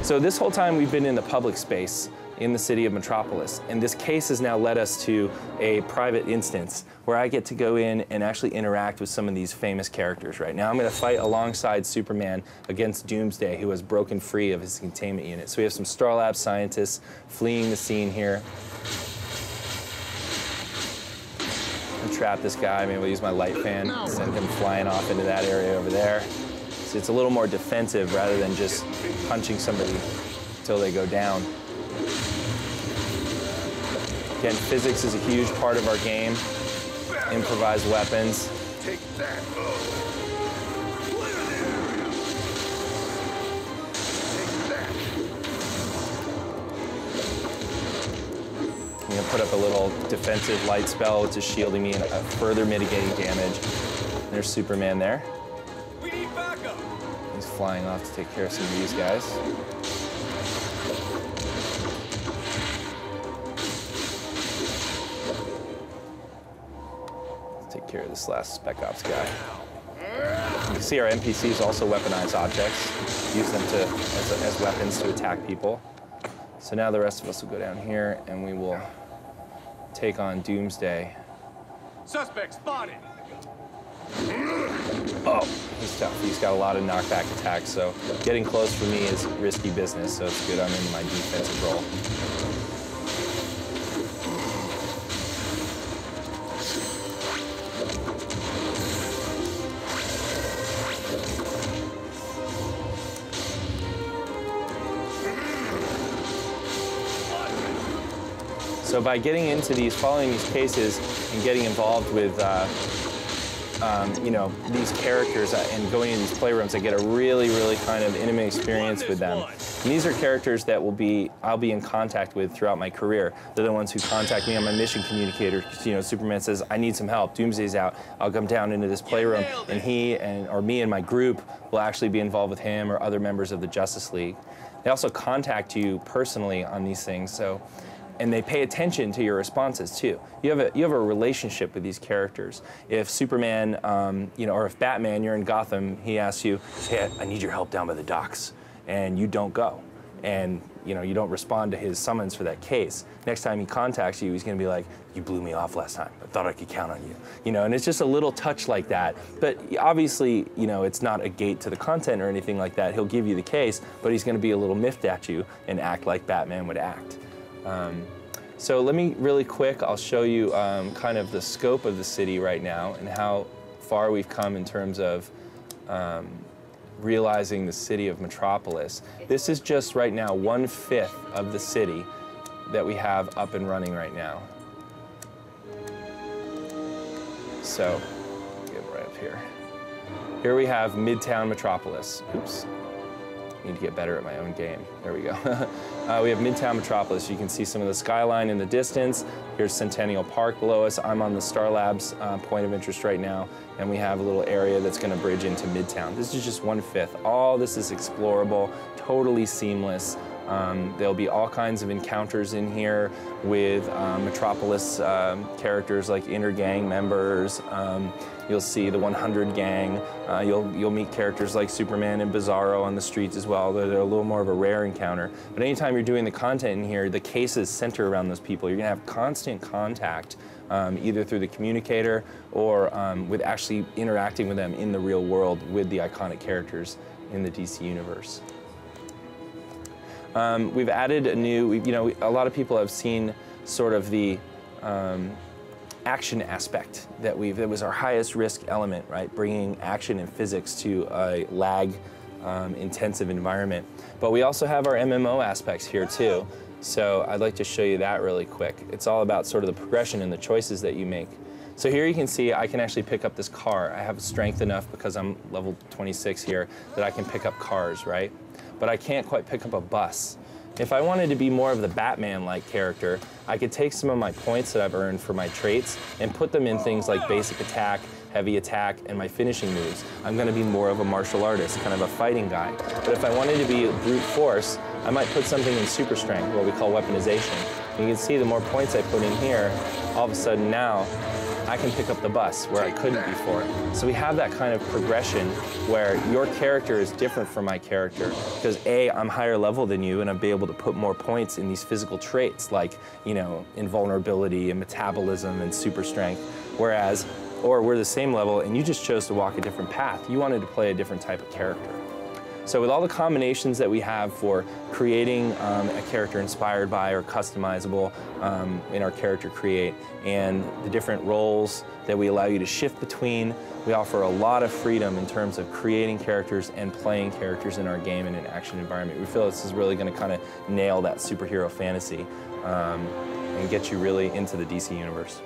So this whole time we've been in the public space in the city of Metropolis, and this case has now led us to a private instance where I get to go in and actually interact with some of these famous characters right now. I'm going to fight alongside Superman against Doomsday, who has broken free of his containment unit. So we have some Star Lab scientists fleeing the scene here. I'll trap this guy. Maybe we'll use my light fan, send him flying off into that area over there. So it's a little more defensive rather than just punching somebody until they go down. Again, physics is a huge part of our game. Improvised weapons. Take that. I'm going to put up a little defensive light spell, which is shielding me and further mitigating damage. There's Superman there. We need backup. He's flying off to take care of some of these guys. Take care of this last Spec Ops guy. You can see our NPCs also weaponize objects, use them as weapons to attack people. So now the rest of us will go down here and we will take on Doomsday. Suspect spotted. Oh, he's tough. He's got a lot of knockback attacks, so getting close for me is risky business, so it's good I'm in my defensive role. So by getting into these, following these cases, and getting involved with, you know, these characters and going into these playrooms, I get a really, really kind of intimate experience with them. And these are characters that I'll be in contact with throughout my career. They're the ones who contact me on my mission communicator. You know, Superman says, I need some help, Doomsday's out. I'll come down into this playroom, and he or me and my group will actually be involved with him or other members of the Justice League. They also contact you personally on these things, and they pay attention to your responses too. You have a relationship with these characters. If Superman, you know, or if Batman, you're in Gotham, he asks you, hey, I need your help down by the docks, and you don't go, and you know, you don't respond to his summons for that case. Next time he contacts you, he's gonna be like, you blew me off last time. I thought I could count on you. You know, and it's just a little touch like that. But obviously, you know, it's not a gate to the content or anything like that. He'll give you the case, but he's gonna be a little miffed at you and act like Batman would act. So let me really quick, I'll show you kind of the scope of the city right now and how far we've come in terms of realizing the city of Metropolis. This is just right now 1/5 of the city that we have up and running right now. So, get right up here. Here we have Midtown Metropolis. Oops. I need to get better at my own game. There we go. We have Midtown Metropolis. You can see some of the skyline in the distance. Here's Centennial Park below us. I'm on the Star Labs point of interest right now, and we have a little area that's going to bridge into Midtown. This is just 1/5. All this is explorable, totally seamless. There'll be all kinds of encounters in here with Metropolis characters like inner gang members. You'll see the 100 gang. You'll meet characters like Superman and Bizarro on the streets as well. They're a little more of a rare encounter. But anytime you're doing the content in here, the cases center around those people. You're gonna have constant contact, either through the communicator or with actually interacting with them in the real world with the iconic characters in the DC universe. We've added a new, you know, a lot of people have seen sort of the action aspect that was our highest risk element, right? Bringing action and physics to a lag intensive environment. But we also have our MMO aspects here too. So I'd like to show you that really quick. It's all about sort of the progression and the choices that you make. So here you can see I can actually pick up this car. I have strength enough because I'm level 26 here that I can pick up cars, right? But I can't quite pick up a bus. If I wanted to be more of the Batman-like character, I could take some of my points that I've earned for my traits and put them in things like basic attack, heavy attack, and my finishing moves. I'm gonna be more of a martial artist, kind of a fighting guy. But if I wanted to be brute force, I might put something in super strength, what we call weaponization. And you can see the more points I put in here, all of a sudden now, I can pick up the bus where I couldn't before. So we have that kind of progression where your character is different from my character because A, I'm higher level than you and I'll be able to put more points in these physical traits like, you know, invulnerability and metabolism and super strength. Whereas, or we're the same level and you just chose to walk a different path. You wanted to play a different type of character. So with all the combinations that we have for creating a character inspired by or customizable in our character create and the different roles that we allow you to shift between, we offer a lot of freedom in terms of creating characters and playing characters in our game in an action environment. We feel this is really going to kind of nail that superhero fantasy and get you really into the DC universe.